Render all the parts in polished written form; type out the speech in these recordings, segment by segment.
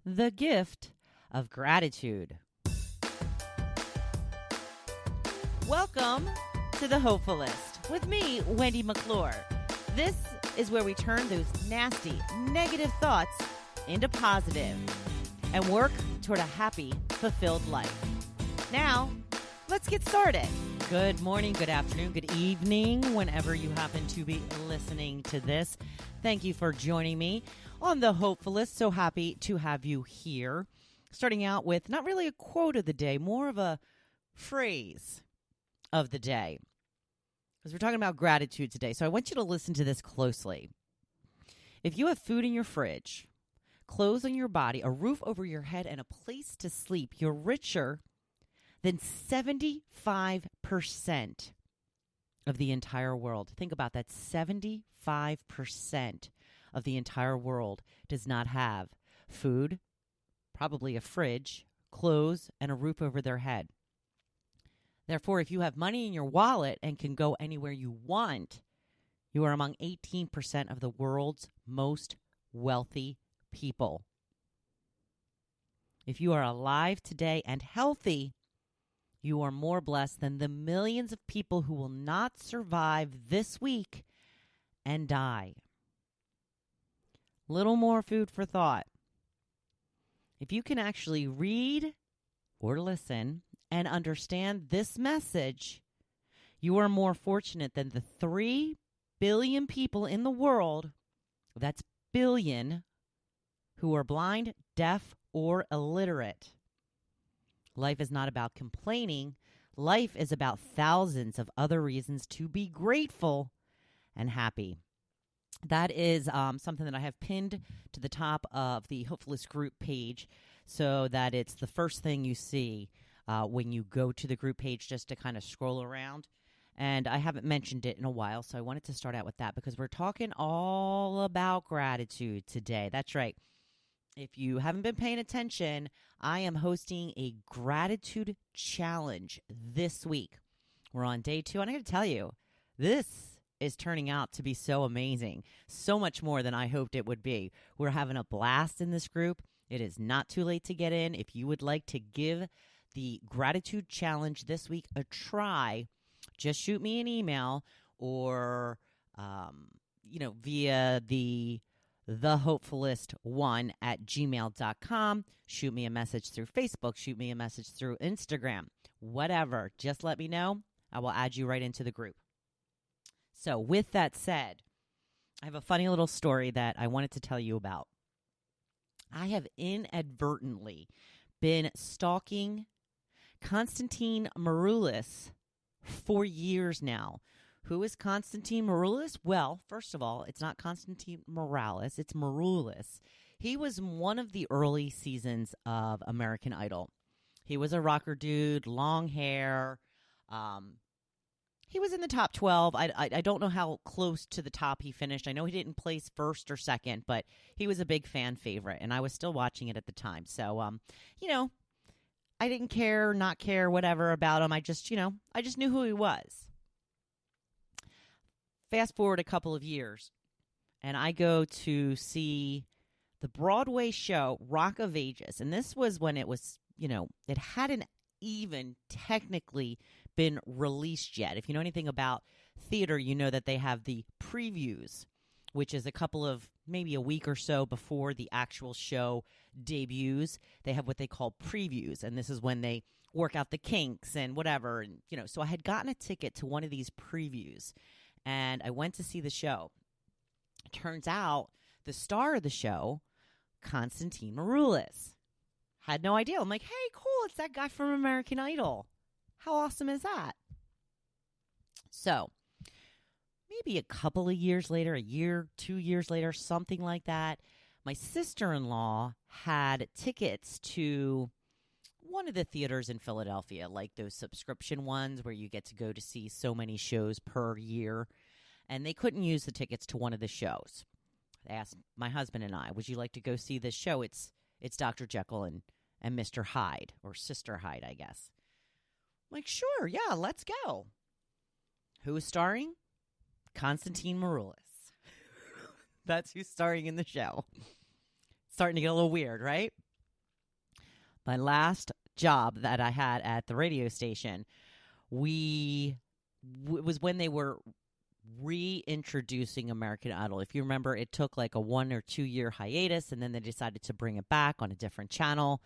the gift of gratitude. Welcome to the Hopefulist with me, Wendy McClure. This is where we turn those nasty, negative thoughts into positive and work toward a happy, fulfilled life. Now, let's get started. Good morning, good afternoon, good evening, whenever you happen to be listening to this. Thank you for joining me on the Hopefulist. So happy to have you here. Starting out with not really a quote of the day, more of a phrase of the day. Because we're talking about gratitude today. So I want you to listen to this closely. If you have food in your fridge, clothes on your body, a roof over your head, and a place to sleep, you're richer than 75% of the entire world. Think about that. 75% of the entire world does not have food, probably a fridge, clothes, and a roof over their head. Therefore, if you have money in your wallet and can go anywhere you want, you are among 18% of the world's most wealthy people. If you are alive today and healthy, you are more blessed than the millions of people who will not survive this week and die. Little more food for thought. If you can actually read or listen and understand this message, you are more fortunate than the 3 billion people in the world, that's billion, who are blind, deaf, or illiterate. Life is not about complaining. Life is about thousands of other reasons to be grateful and happy. That is something that I have pinned to the top of the Hopefulist group page so that it's the first thing you see when you go to the group page, just to kind of scroll around. And I haven't mentioned it in a while, so I wanted to start out with that because we're talking all about gratitude today. That's right. If you haven't been paying attention, I am hosting a gratitude challenge this week. We're on day 2, and I got to tell you, this is turning out to be so amazing. So much more than I hoped it would be. We're having a blast in this group. It is not too late to get in. If you would like to give the gratitude challenge this week a try, just shoot me an email or, via the thehopefulist1@gmail.com. Shoot me a message through Facebook. Shoot me a message through Instagram. Whatever. Just let me know. I will add you right into the group. So with that said, I have a funny little story that I wanted to tell you about. I have inadvertently been stalking Konstantin Maroulis for years now. Who is Konstantin Maroulis? Well, first of all, it's not Konstantin Morales, it's Maroulis. He was one of the early seasons of American Idol. He was a rocker dude, long hair. He was in the top 12. I don't know how close to the top he finished. I know he didn't place first or second, but he was a big fan favorite, and I was still watching it at the time. So, I didn't care, not care, whatever about him. I just knew who he was. Fast forward a couple of years, and I go to see the Broadway show Rock of Ages. And this was when it was, it hadn't even technically been released yet. If you know anything about theater, you know that they have the previews, which is a couple of, maybe a week or so before the actual show debuts. They have what they call previews, and this is when they work out the kinks and whatever. And, so I had gotten a ticket to one of these previews, and I went to see the show. Turns out the star of the show, Konstantin Maroulis. Had no idea. I'm like, hey, cool, it's that guy from American Idol. How awesome is that? So maybe a couple of years later, a year, 2 years later, something like that, my sister-in-law had tickets to one of the theaters in Philadelphia, like those subscription ones where you get to go to see so many shows per year. And they couldn't use the tickets to one of the shows. They asked my husband and I, would you like to go see this show? It's Dr. Jekyll and Mr. Hyde, or Sister Hyde, I guess. I'm like, sure, yeah, let's go. Who is starring? Konstantin Maroulis. That's who's starring in the show. Starting to get a little weird, right? My last job that I had at the radio station, it was when they were reintroducing American Idol. If you remember, it took like a 1 or 2 year hiatus, and then they decided to bring it back on a different channel.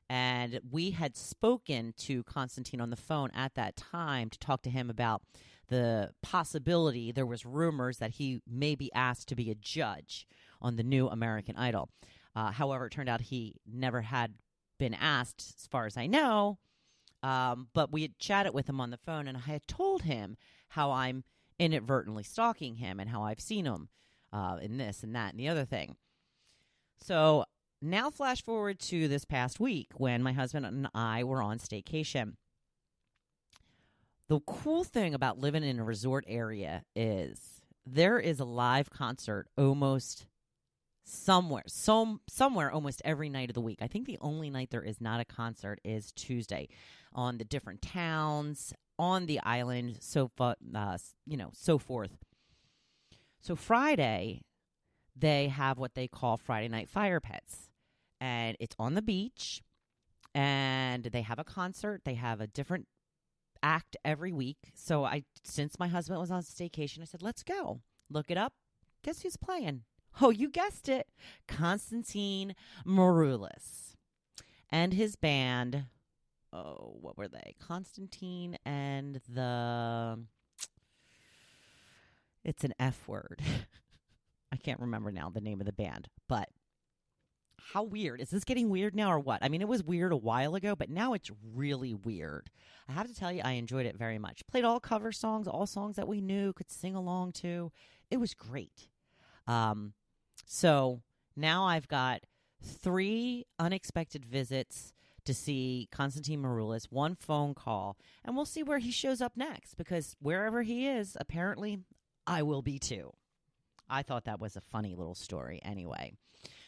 And we had spoken to Constantine on the phone at that time to talk to him about the possibility. There was rumors that he may be asked to be a judge on the new American Idol. However, it turned out he never had been asked, as far as I know. But we had chatted with him on the phone, and I had told him how I'm inadvertently stalking him and how I've seen him in this and that and the other thing. So now flash forward to this past week when my husband and I were on staycation. The cool thing about living in a resort area is there is a live concert almost somewhere almost every night of the week. I think the only night there is not a concert is Tuesday on the different towns on the island, so forth. So Friday, they have what they call Friday Night Fire Pits, and it's on the beach, and they have a concert. They have a different act every week. So since my husband was on staycation, I said, let's go. Look it up. Guess who's playing? Oh, you guessed it. Constantine Maroulis and his band. Oh, what were they? Constantine and it's an F word. I can't remember now the name of the band, but how weird. Is this getting weird now or what? I mean, it was weird a while ago, but now it's really weird. I have to tell you, I enjoyed it very much. Played all cover songs, all songs that we knew, could sing along to. It was great. So now I've got 3 unexpected visits to see Constantine Maroulis, 1 phone call, and we'll see where he shows up next, because wherever he is, apparently I will be too. I thought that was a funny little story anyway.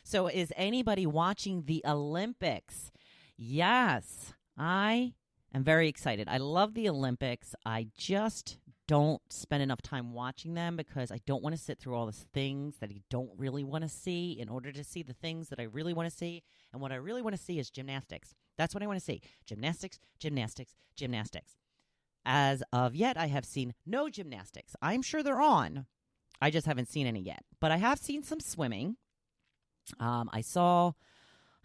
So is anybody watching the Olympics? Yes, I am very excited. I love the Olympics. I just don't spend enough time watching them because I don't want to sit through all the things that I don't really want to see in order to see the things that I really want to see. And what I really want to see is gymnastics. That's what I want to see. Gymnastics, gymnastics, gymnastics. As of yet, I have seen no gymnastics. I'm sure they're on. I just haven't seen any yet. But I have seen some swimming. I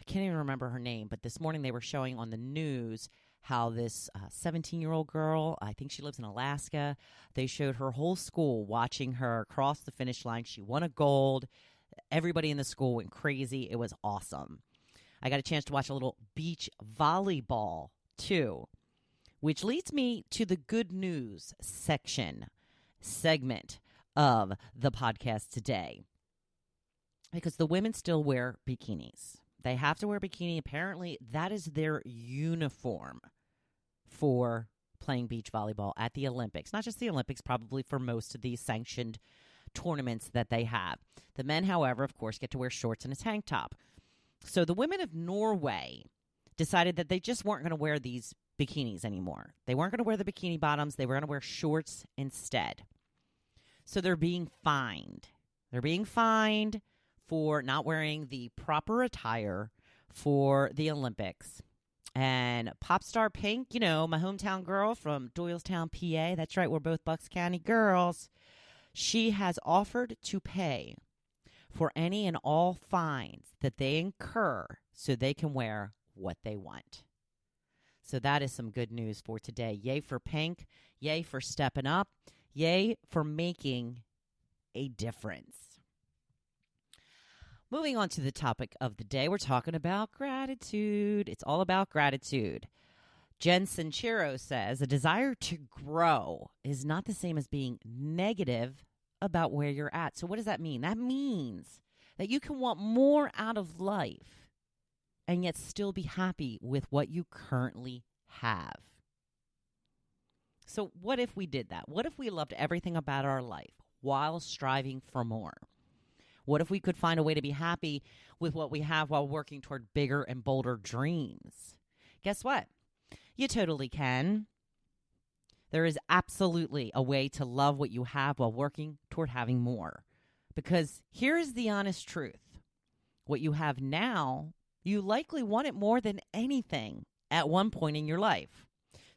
can't even remember her name, but this morning they were showing on the news how this 17-year-old girl, I think she lives in Alaska, they showed her whole school watching her cross the finish line. She won a gold. Everybody in the school went crazy. It was awesome. I got a chance to watch a little beach volleyball, too, which leads me to the good news segment of the podcast today. Because the women still wear bikinis. They have to wear a bikini. Apparently, that is their uniform for playing beach volleyball at the Olympics. Not just the Olympics, probably for most of these sanctioned tournaments that they have. The men, however, of course, get to wear shorts and a tank top. So the women of Norway decided that they just weren't going to wear these bikinis anymore. They weren't going to wear the bikini bottoms. They were going to wear shorts instead. So they're being fined. They're being fined for not wearing the proper attire for the Olympics. And pop star Pink, my hometown girl from Doylestown, PA, that's right, we're both Bucks County girls, she has offered to pay for any and all fines that they incur so they can wear what they want. So that is some good news for today. Yay for Pink. Yay for stepping up. Yay for making a difference. Moving on to the topic of the day, we're talking about gratitude. It's all about gratitude. Jen Sincero says, a desire to grow is not the same as being negative about where you're at. So what does that mean? That means that you can want more out of life and yet still be happy with what you currently have. So what if we did that? What if we loved everything about our life while striving for more? What if we could find a way to be happy with what we have while working toward bigger and bolder dreams? Guess what? You totally can. There is absolutely a way to love what you have while working toward having more. Because here is the honest truth. What you have now, You likely want it more than anything at one point in your life.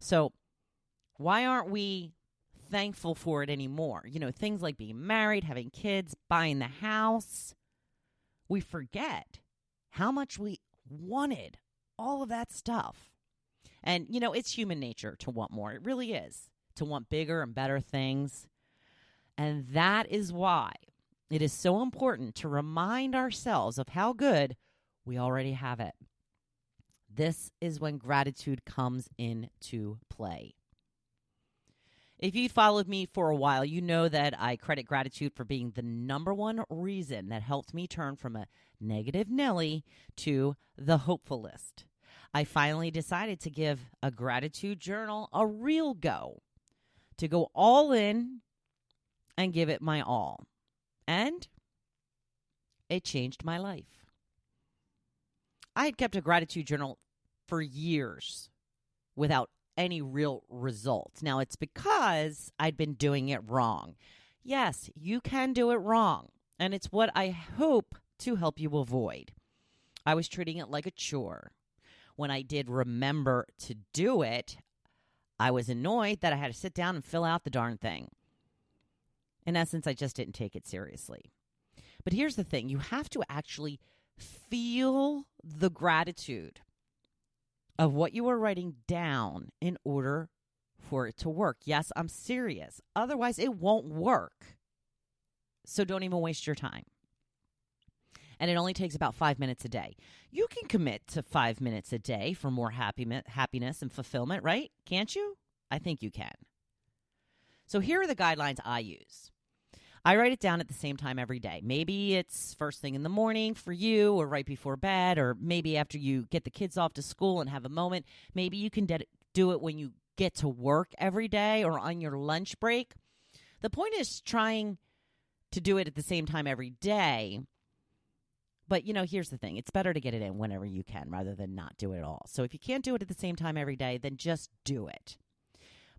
So why aren't we thankful for it anymore? Things like being married, having kids, buying the house. We forget how much we wanted all of that stuff. And, it's human nature to want more. It really is. To want bigger and better things. And that is why it is so important to remind ourselves of how good we already have it. This is when gratitude comes into play. If you followed me for a while, you know that I credit gratitude for being the number one reason that helped me turn from a negative Nelly to the Hopefulist. I finally decided to give a gratitude journal a real go, to go all in and give it my all. And it changed my life. I had kept a gratitude journal for years without any real results. Now, it's because I'd been doing it wrong. Yes, you can do it wrong, and it's what I hope to help you avoid. I was treating it like a chore. When I did remember to do it, I was annoyed that I had to sit down and fill out the darn thing. In essence, I just didn't take it seriously. But here's the thing. You have to actually feel the gratitude of what you are writing down in order for it to work. Yes, I'm serious. Otherwise, it won't work. So don't even waste your time. And it only takes about 5 minutes a day. You can commit to 5 minutes a day for more happiness and fulfillment, right? Can't you? I think you can. So here are the guidelines I use. I write it down at the same time every day. Maybe it's first thing in the morning for you, or right before bed, or maybe after you get the kids off to school and have a moment. Maybe you can do it when you get to work every day or on your lunch break. The point is trying to do it at the same time every day. But, here's the thing. It's better to get it in whenever you can rather than not do it at all. So if you can't do it at the same time every day, then just do it.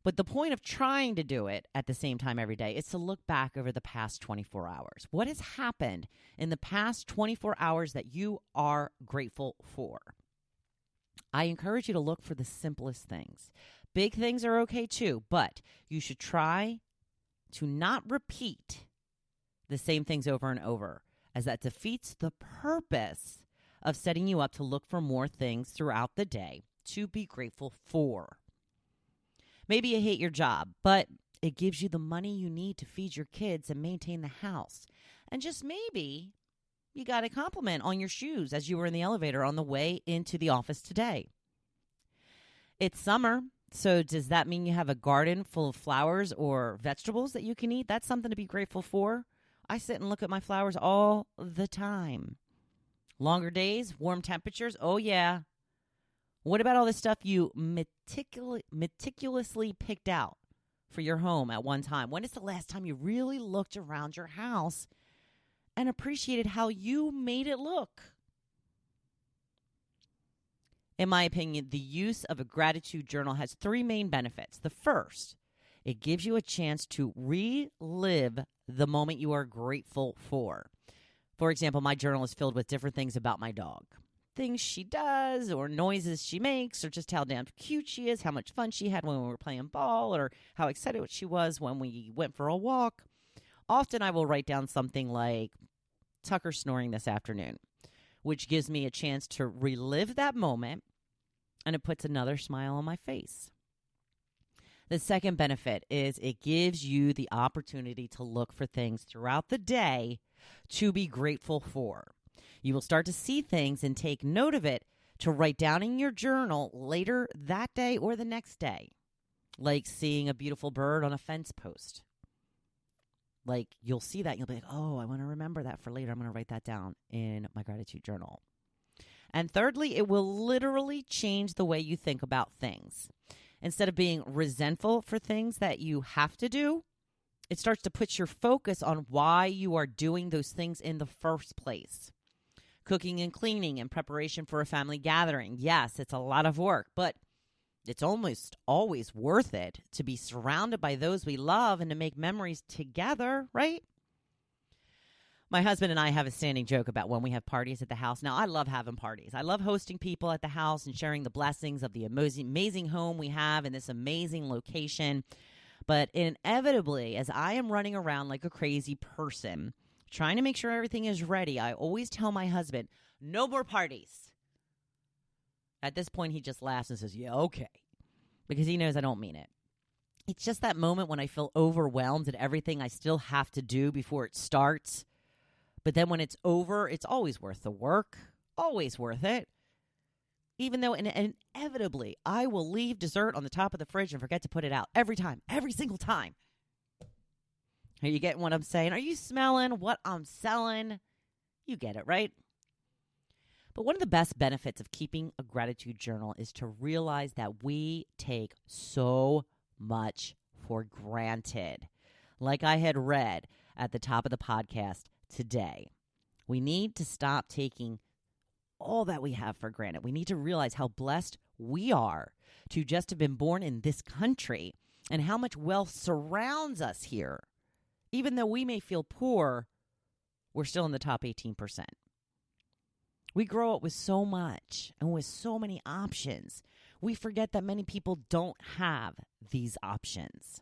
But the point of trying to do it at the same time every day is to look back over the past 24 hours. What has happened in the past 24 hours that you are grateful for? I encourage you to look for the simplest things. Big things are okay too, but you should try to not repeat the same things over and over, as that defeats the purpose of setting you up to look for more things throughout the day to be grateful for. Maybe you hate your job, but it gives you the money you need to feed your kids and maintain the house. And just maybe you got a compliment on your shoes as you were in the elevator on the way into the office today. It's summer, so does that mean you have a garden full of flowers or vegetables that you can eat? That's something to be grateful for. I sit and look at my flowers all the time. Longer days, warm temperatures, oh yeah. What about all the stuff you meticulously picked out for your home at one time? When is the last time you really looked around your house and appreciated how you made it look? In my opinion, the use of a gratitude journal has 3 main benefits. The first, it gives you a chance to relive the moment you are grateful for. For example, my journal is filled with different things about my dog. Things she does, or noises she makes, or just how damn cute she is, how much fun she had when we were playing ball, or how excited she was when we went for a walk. Often I will write down something like Tucker snoring this afternoon, which gives me a chance to relive that moment, and it puts another smile on my face. The second benefit is it gives you the opportunity to look for things throughout the day to be grateful for. You will start to see things and take note of it to write down in your journal later that day or the next day, like seeing a beautiful bird on a fence post. Like you'll see that and you'll be like, oh, I want to remember that for later. I'm going to write that down in my gratitude journal. And thirdly, it will literally change the way you think about things. Instead of being resentful for things that you have to do, it starts to put your focus on why you are doing those things in the first place. Cooking and cleaning in preparation for a family gathering. Yes, it's a lot of work, but it's almost always worth it to be surrounded by those we love and to make memories together, right? My husband and I have a standing joke about when we have parties at the house. Now, I love having parties. I love hosting people at the house and sharing the blessings of the amazing home we have in this amazing location. But inevitably, as I am running around like a crazy person, trying to make sure everything is ready, I always tell my husband, no more parties. At this point, he just laughs and says, yeah, okay, because he knows I don't mean it. It's just that moment when I feel overwhelmed at everything I still have to do before it starts. But then when it's over, it's always worth the work, always worth it. Even though inevitably I will leave dessert on the top of the fridge and forget to put it out every time, every single time. Are you getting what I'm saying? Are you smelling what I'm selling? You get it, right? But one of the best benefits of keeping a gratitude journal is to realize that we take so much for granted. Like I had read at the top of the podcast today, we need to stop taking all that we have for granted. We need to realize how blessed we are to just have been born in this country and how much wealth surrounds us here. Even though we may feel poor, we're still in the top 18%. We grow up with so much and with so many options. We forget that many people don't have these options.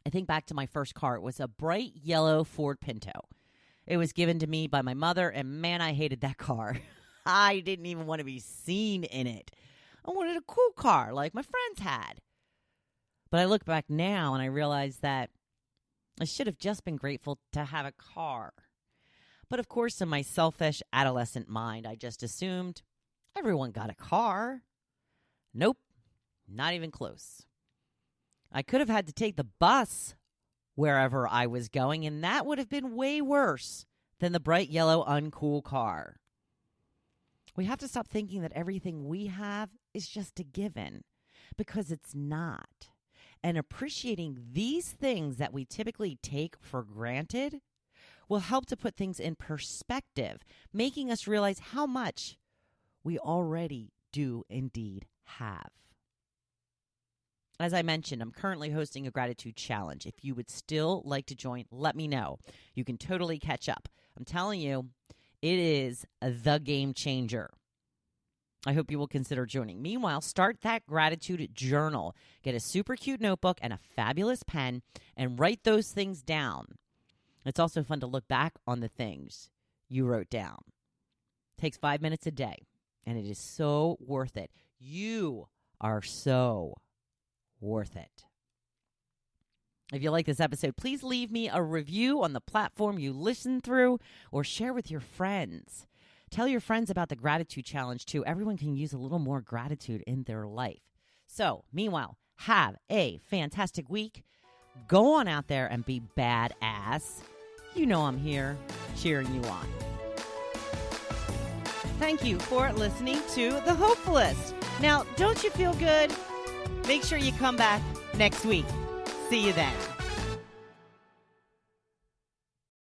I think back to my first car. It was a bright yellow Ford Pinto. It was given to me by my mother, and man, I hated that car. I didn't even want to be seen in it. I wanted a cool car like my friends had. But I look back now and I realize that I should have just been grateful to have a car. But of course, in my selfish adolescent mind, I just assumed everyone got a car. Nope, not even close. I could have had to take the bus wherever I was going, and that would have been way worse than the bright yellow uncool car. We have to stop thinking that everything we have is just a given, because it's not. And appreciating these things that we typically take for granted will help to put things in perspective, making us realize how much we already do indeed have. As I mentioned, I'm currently hosting a gratitude challenge. If you would still like to join, let me know. You can totally catch up. I'm telling you, it is the game changer. I hope you will consider joining. Meanwhile, start that gratitude journal. Get a super cute notebook and a fabulous pen and write those things down. It's also fun to look back on the things you wrote down. It takes 5 minutes a day, and it is so worth it. You are so worth it. If you like this episode, please leave me a review on the platform you listen through or share with your friends. Tell your friends about the gratitude challenge too. Everyone can use a little more gratitude in their life. So, meanwhile, have a fantastic week. Go on out there and be badass. You know I'm here cheering you on. Thank you for listening to The Hopefulist. Now, don't you feel good? Make sure you come back next week. See you then.